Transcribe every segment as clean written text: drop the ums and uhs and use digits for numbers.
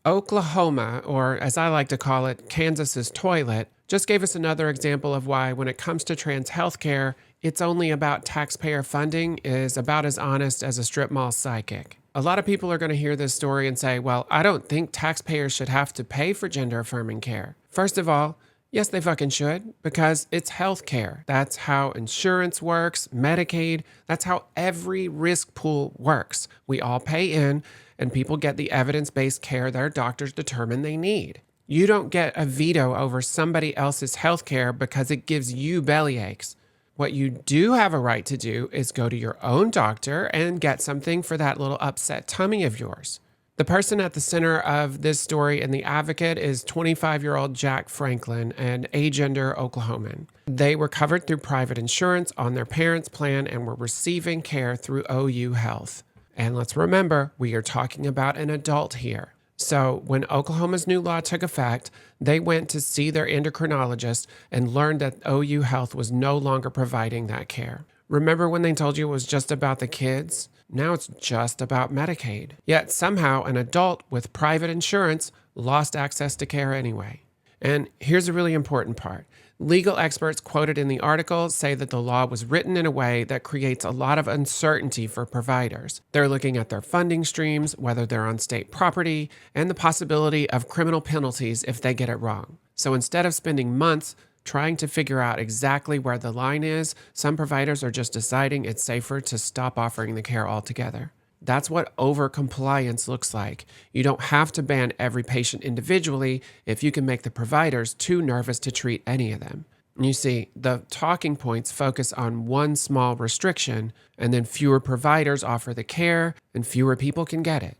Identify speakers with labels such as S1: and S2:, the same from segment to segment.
S1: Oklahoma, or as I like to call it, Kansas's toilet, just gave us another example of why, when it comes to trans healthcare, it's only about taxpayer funding is about as honest as a strip mall psychic. A lot of people are going to hear this story and say, well, I don't think taxpayers should have to pay for gender affirming care. First of all, yes, they fucking should, because it's healthcare. That's how insurance works, Medicaid. That's how every risk pool works. We all pay in, and people get the evidence-based care their doctors determine they need. You don't get a veto over somebody else's healthcare because it gives you belly aches. What you do have a right to do is go to your own doctor and get something for that little upset tummy of yours. The person at the center of this story in The Advocate is 25-year-old Jack Franklin, an agender Oklahoman. They were covered through private insurance on their parents' plan and were receiving care through OU Health. And let's remember, we are talking about an adult here. So when Oklahoma's new law took effect, they went to see their endocrinologist and learned that OU Health was no longer providing that care. Remember when they told you it was just about the kids? Now it's just about Medicaid. Yet somehow an adult with private insurance lost access to care anyway. And here's a really important part. Legal experts quoted in the article say that the law was written in a way that creates a lot of uncertainty for providers. They're looking at their funding streams, whether they're on state property, and the possibility of criminal penalties if they get it wrong. So instead of spending months trying to figure out exactly where the line is, some providers are just deciding it's safer to stop offering the care altogether. That's what overcompliance looks like. You don't have to ban every patient individually if you can make the providers too nervous to treat any of them. You see, the talking points focus on one small restriction, and then fewer providers offer the care and fewer people can get it.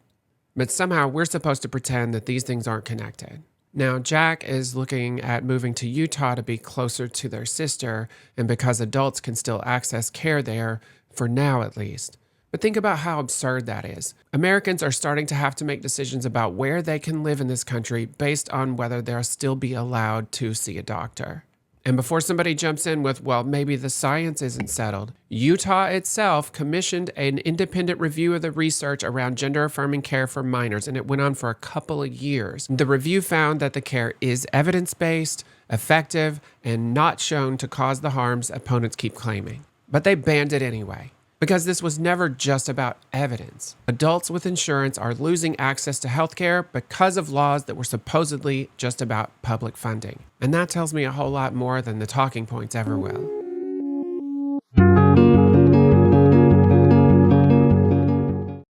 S1: But somehow we're supposed to pretend that these things aren't connected. Now, Jack is looking at moving to Utah to be closer to their sister, and because adults can still access care there, for now at least. But think about how absurd that is. Americans are starting to have to make decisions about where they can live in this country based on whether they'll still be allowed to see a doctor. And before somebody jumps in with, well, maybe the science isn't settled, Utah itself commissioned an independent review of the research around gender-affirming care for minors, and it went on for a couple of years. The review found that the care is evidence-based, effective, and not shown to cause the harms opponents keep claiming. But they banned it anyway. Because this was never just about evidence. Adults with insurance are losing access to healthcare because of laws that were supposedly just about public funding. And that tells me a whole lot more than the talking points ever will.